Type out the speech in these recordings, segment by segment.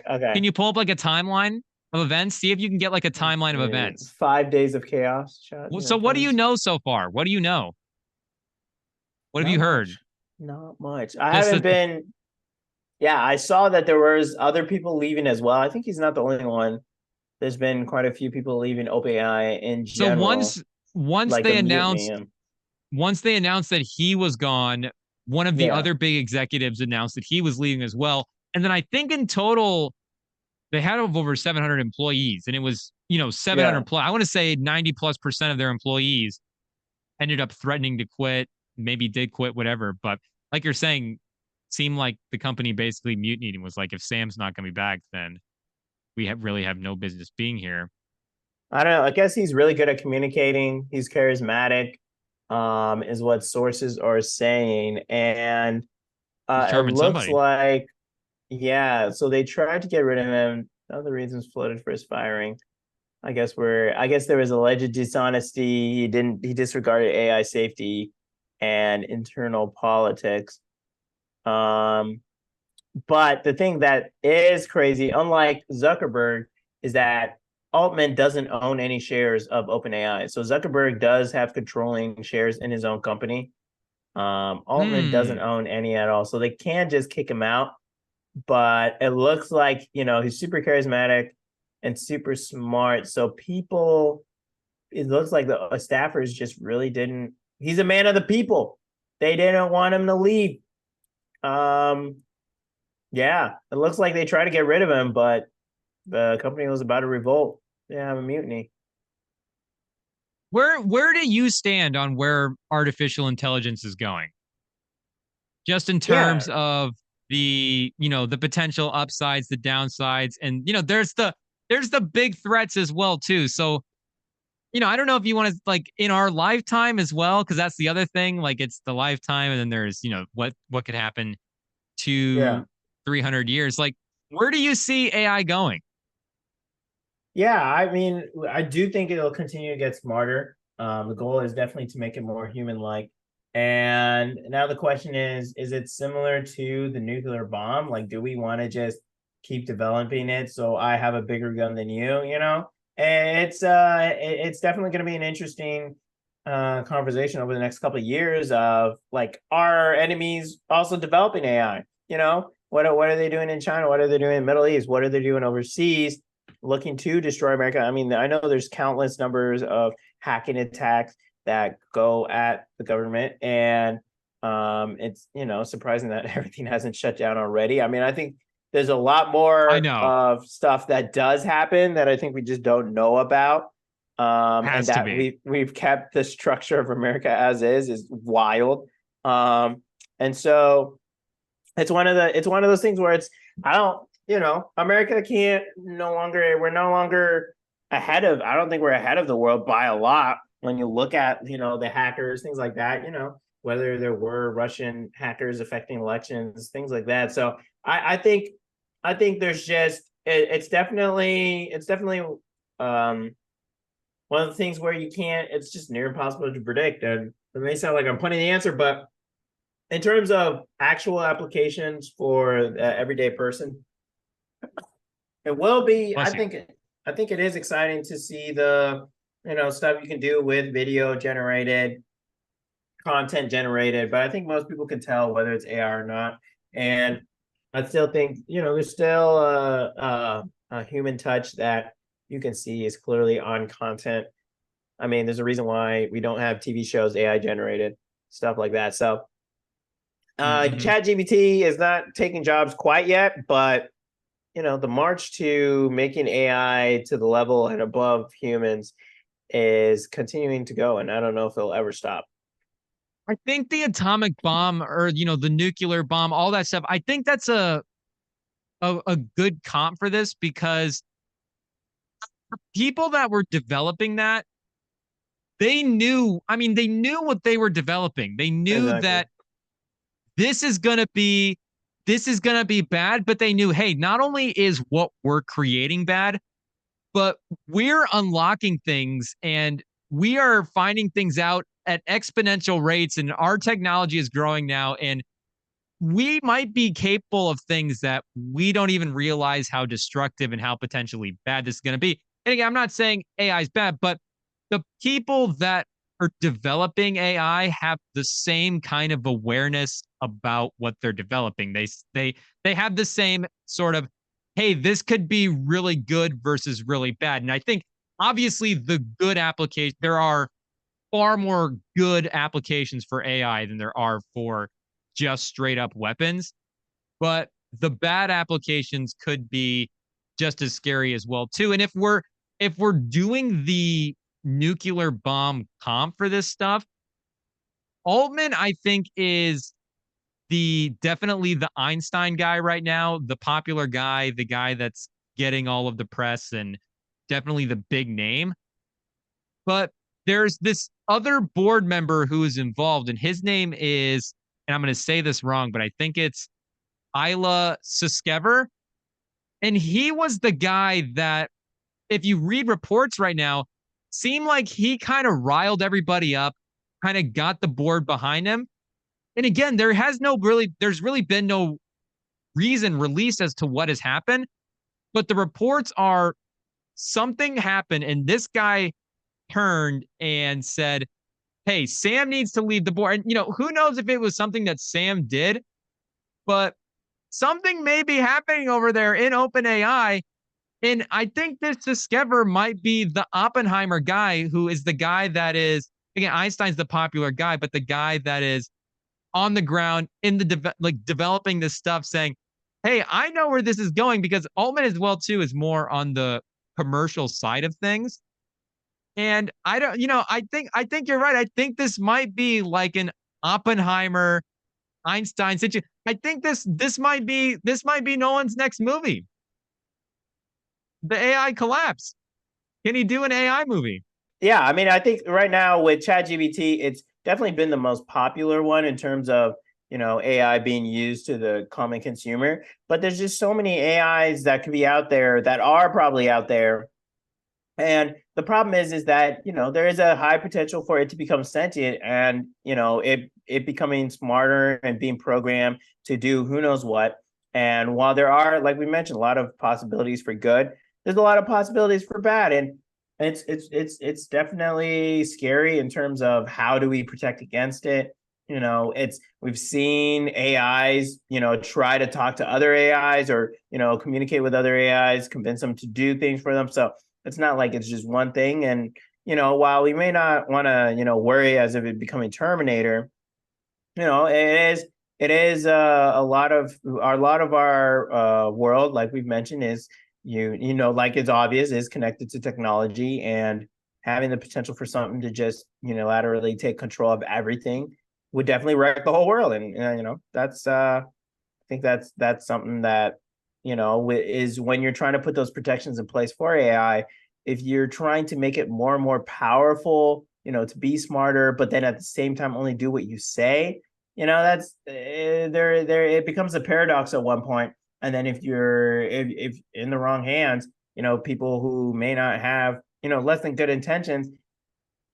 Okay. Can you pull up like a timeline of events? See if you can get like a timeline of Yeah, events. 5 days of chaos. Shot, So what do you turns. know so far? What do you know? What have Not you heard? much. Not much. I Just haven't that. been. Yeah, I saw that there was other people leaving as well. I think he's not the only one. There's been quite a few people leaving OpenAI in So general, once like a they mutiny. announced once they announced that he was gone, one of the Yeah, other big executives announced that he was leaving as well. And then I think in total they had over 700 employees, and it was 700 yeah. plus. I want to say 90+% of their employees ended up threatening to quit, maybe did quit, whatever. But like you're saying, seemed like the company basically mutinied and was like, if Sam's not going to be back, then really have no business being here. I don't know. I guess he's really good at communicating. He's charismatic, is what sources are saying. And it Determined looks somebody. like, yeah, so they tried to get rid of him. Other reasons floated for his firing. I guess there was alleged dishonesty. He disregarded AI safety and internal politics. Um, but the thing that is crazy, unlike Zuckerberg, is that Altman doesn't own any shares of OpenAI. So Zuckerberg does have controlling shares in his own company. Altman doesn't Hmm. own any at all. So they can just kick him out. But it looks like, he's super charismatic and super smart. So it looks like the staffers just really didn't. He's a man of the people. They didn't want him to leave. Um, yeah, it looks like they tried to get rid of him, but the company was about to revolt. They have a mutiny. Where do you stand on where artificial intelligence is going? Just in Yeah, terms of the potential upsides, the downsides, and there's the big threats as well too. So, I don't know if you want to like in our lifetime as well, because that's the other thing. Like it's the lifetime, and then there's, what could happen yeah, to 300 years. Like, where do you see AI going? yeah. I mean, I do think it'll continue to get smarter. The goal is definitely to make it more human-like. And now the question is it similar to the nuclear bomb? Like, do we want to just keep developing it so I have a bigger gun than you? And it's definitely going to be an interesting conversation over the next couple of years of like, are enemies also developing AI? What are they doing in China? What are they doing in the Middle East? What are they doing overseas, looking to destroy America? I mean, I know there's countless numbers of hacking attacks that go at the government, and it's surprising that everything hasn't shut down already. I mean, I think there's a lot I more know. of stuff that does happen that I think we just don't know about. And Has to that be. we've kept the structure of America as is wild. And so it's one of those things where I don't, America can't no longer we're no longer ahead of I don't think we're ahead of the world by a lot when you look at, the hackers, things like that, whether there were Russian hackers affecting elections, things like that. So I think there's just it's definitely um one of the things where it's just near impossible to predict. And it may sound like I'm punting the answer, but in terms of actual applications for the everyday person, it will be. I Bless you. think. I think it is exciting to see the stuff you can do with video generated, content generated. But I think most people can tell whether it's AI or not. And I still think there's still a human touch that you can see is clearly on content. I mean, there's a reason why we don't have TV shows AI generated, stuff like that. So Mm-hmm. Chat GPT is not taking jobs quite yet, but the march to making AI to the level and above humans is continuing to go, and I don't know if it'll ever stop. I think the atomic bomb or the nuclear bomb, all that stuff. I think that's a good comp for this because people that were developing that, they knew. I mean, they knew what they were developing. They knew Exactly. that this is gonna be this is gonna be bad, but they knew, hey, not only is what we're creating bad, but we're unlocking things and we are finding things out at exponential rates, and our technology is growing now. And we might be capable of things that we don't even realize how destructive and how potentially bad this is going to be. And again, I'm not saying AI is bad, but the people that are developing AI have the same kind of awareness about what they're developing. They have the same sort of, hey, this could be really good versus really bad. And I think obviously the good application, there are far more good applications for AI than there are for just straight up weapons. But the bad applications could be just as scary as well too. And if we're doing the nuclear bomb comp for this stuff, Altman I think is the definitely the Einstein guy right now, the popular guy, the guy that's getting all of the press and definitely the big name. But there's this other board member who is involved, and his name is, and I'm going to say this wrong, but I think it's Ilya Suskever. And he was the guy that, if you read reports right now, seemed like he kind of riled everybody up, kind of got the board behind him. And again, there's really been no reason released as to what has happened, but the reports are something happened and this guy turned and said, hey, Sam needs to leave the board. And, who knows if it was something that Sam did, but something may be happening over there in OpenAI. And I think this Sutskever might be the Oppenheimer guy, who is the guy that is, again, Einstein's the popular guy, but the guy that is on the ground in the developing this stuff, saying, hey, I know where this is going, because Altman as well too is more on the commercial side of things. And I don't, I think you're right. I think this might be like an Oppenheimer Einstein situation. I think this might be Nolan's next movie. The AI collapse. Can he do an AI movie? Yeah, I mean, I think right now with ChatGPT, it's definitely been the most popular one in terms of, AI being used to the common consumer. But there's just so many AIs that could be out there, that are probably out there. And the problem is that, there is a high potential for it to become sentient, and, it becoming smarter and being programmed to do who knows what. And while there are, like we mentioned, a lot of possibilities for good, there's a lot of possibilities for bad. And it's definitely scary in terms of how do we protect against it. We've seen AIs, try to talk to other AIs, or, communicate with other AIs, convince them to do things for them. So it's not like it's just one thing. And, while we may not want to, worry as if it becoming Terminator, it is a lot of our world, like we've mentioned, is like it's obvious, is connected to technology, and having the potential for something to just unilaterally take control of everything would definitely wreck the whole world. And that's I think that's something that is, when you're trying to put those protections in place for AI, if you're trying to make it more and more powerful, to be smarter, but then at the same time only do what you say, that's there it becomes a paradox at one point. And then if in the wrong hands, people who may not have, less than good intentions,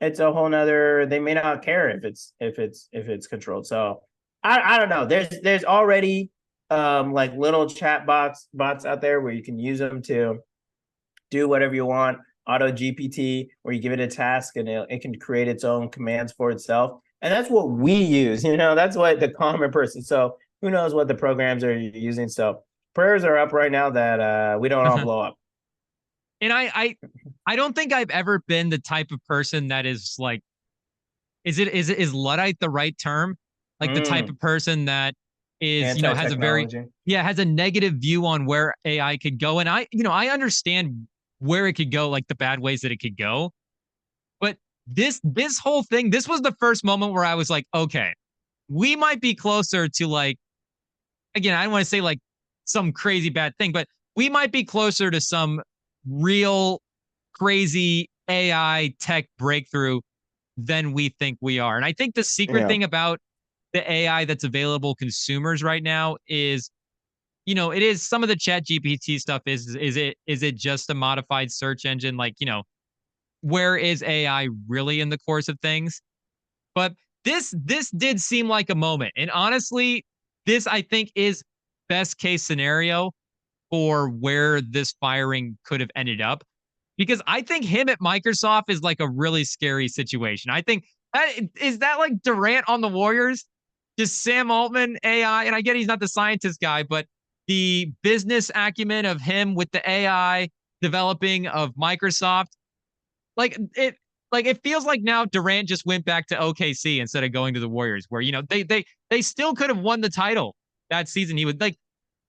it's a whole nother, they may not care if it's controlled. So I don't know. There's already like little chat bots out there where you can use them to do whatever you want. Auto GPT, where you give it a task and it can create its own commands for itself. And that's what we use, that's what the common person. So who knows what the programs are using. So prayers are up right now that we don't all blow up. And I don't think I've ever been the type of person that is like, is Luddite the right term? Like the type of person that is, has has a negative view on where AI could go. And I understand where it could go, like the bad ways that it could go. But this whole thing, this was the first moment where I was like, okay, we might be closer to, like, again, I don't want to say like some crazy bad thing, but we might be closer to some real crazy AI tech breakthrough than we think we are. And I think the secret thing about the AI that's available consumers right now is, it is some of the Chat GPT stuff is it just a modified search engine? Like, where is AI really in the course of things? But this did seem like a moment. And honestly, this I think is best case scenario for where this firing could have ended up, because I think him at Microsoft is like a really scary situation. I think that is that like Durant on the Warriors, just Sam Altman AI, and I get he's not the scientist guy, but the business acumen of him with the AI developing of Microsoft, like it feels like now Durant just went back to OKC instead of going to the Warriors, where they still could have won the title that season. He would like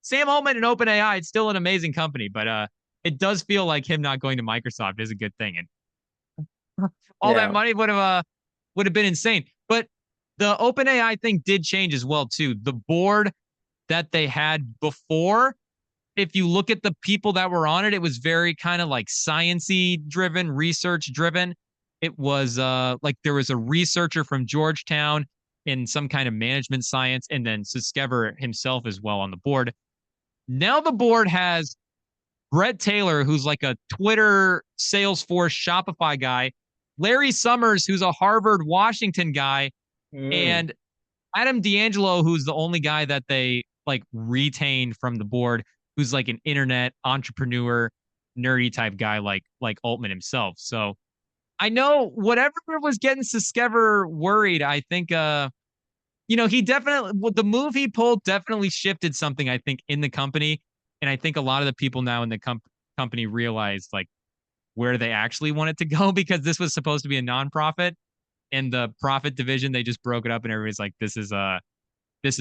Sam Altman and OpenAI. It's still an amazing company, but it does feel like him not going to Microsoft is a good thing, and all that Yeah. money would have been insane. But the OpenAI thing did change as well too. The board that they had before, if you look at the people that were on it, it was very kind of like sciencey driven, research driven. It was like there was a researcher from Georgetown in some kind of management science, and then Sutskever himself as well on the board. Now the board has Brett Taylor, who's like a Twitter, Salesforce, Shopify guy, Larry Summers, who's a Harvard, Washington guy, Mm. and Adam D'Angelo, who's the only guy that they like retained from the board, who's like an internet entrepreneur, nerdy type guy like Altman himself. So I know whatever was getting Suskever worried, I think he definitely the move he pulled definitely shifted something, I think, in the company. And I think a lot of the people now in the company realize like where they actually want it to go, because this was supposed to be a nonprofit, and the profit division, they just broke it up, and everybody's like, this is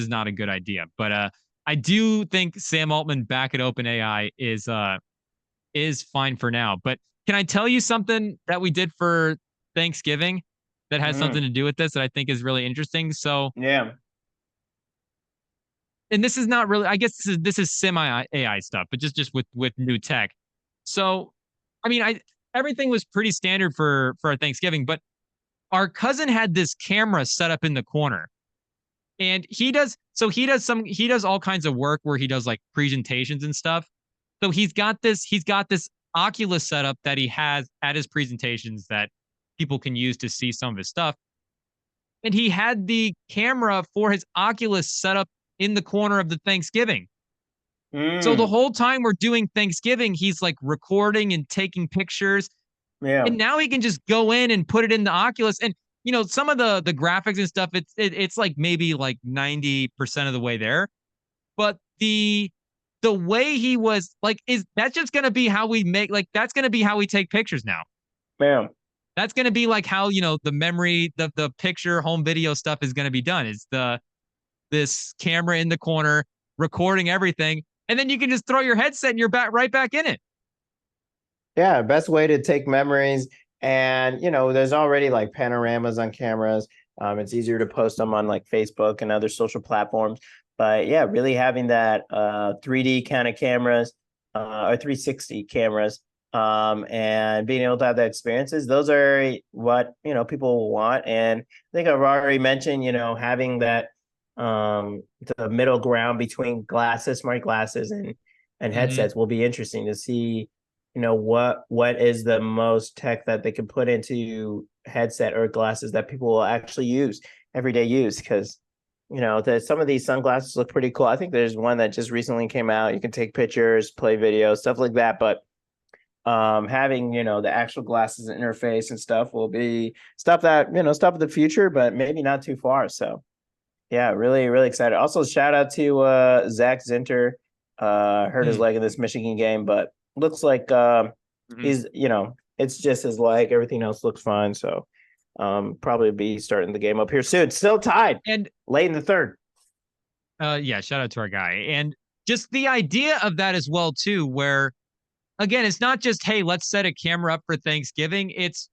not a good idea. But I do think Sam Altman back at OpenAI is fine for now. But can I tell you something that we did for Thanksgiving that has something Mm. to do with this that I think is really interesting? So, Yeah. and this is not really, I guess this is semi AI stuff, but just with new tech. So, I mean, I everything was pretty standard for our Thanksgiving, but our cousin had this camera set up in the corner, and he does all kinds of work where he does like presentations and stuff. So he's got this Oculus setup that he has at his presentations that people can use to see some of his stuff. And he had the camera for his Oculus set up in the corner of the Thanksgiving. So the Mm. whole time we're doing Thanksgiving, he's like recording and taking pictures. Yeah. And now he can just go in and put it in the Oculus. And some of the graphics and stuff, it's like maybe like 90% of the way there. But the way he was like, is that's just gonna be how we make, like that's gonna be how we take pictures now. Yeah. That's gonna be like how the memory, the picture home video stuff is gonna be done. Is this camera in the corner recording everything, and then you can just throw your headset and you're back right back in it. Yeah, best way to take memories. And there's already like panoramas on cameras. It's easier to post them on like Facebook and other social platforms. But yeah, really having that 3D kind of cameras or 360 cameras, and being able to have that experiences, those are what people want. And I think I've already mentioned, having that the middle ground between glasses, smart glasses, and Mm-hmm. headsets will be interesting to see what is the most tech that they can put into headset or glasses that people will actually use everyday use. Because some of these sunglasses look pretty cool. I think there's one that just recently came out. You can take pictures, play videos, stuff like that. But having the actual glasses interface and stuff will be stuff that stuff of the future, but maybe not too far. So yeah, really really excited. Also, shout out to Zach Zinter. Hurt his leg in this Michigan game, but looks like Mm-hmm. he's it's just his leg. Everything else looks fine. So probably be starting the game up here soon. Still tied And late in the third. yeah, shout out to our guy. And just the idea of that as well too, where again, it's not just, hey, let's set a camera up for Thanksgiving. It's,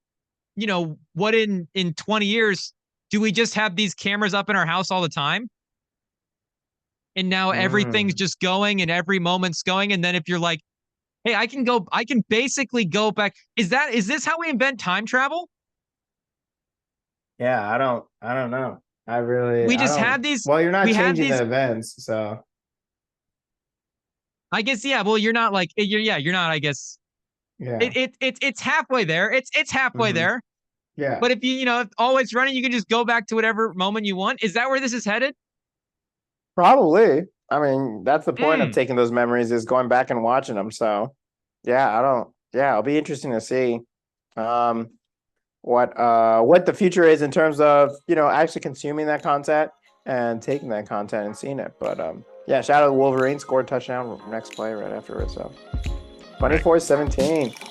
what in 20 years do we just have these cameras up in our house all the time? And now everything's Mm. just going and every moment's going. And then if you're like, hey, I can basically go back. Is this how we invent time travel? Yeah, I don't know. We I just don't. have these, Well, you're not we have changing the these, events, so I guess, yeah, well, you're not like, you're not, I guess, yeah. it's halfway there. It's halfway Hmm. there. Yeah. But if if always running, you can just go back to whatever moment you want. Is that where this is headed? Probably. I mean, that's the point of Mm, taking those memories is going back and watching them. So, yeah, I don't. Yeah, it'll be interesting to see um, what the future is in terms of actually consuming that content and taking that content and seeing it. But yeah, shout out to Wolverine, scored a touchdown next play right after it. So right. 24-17.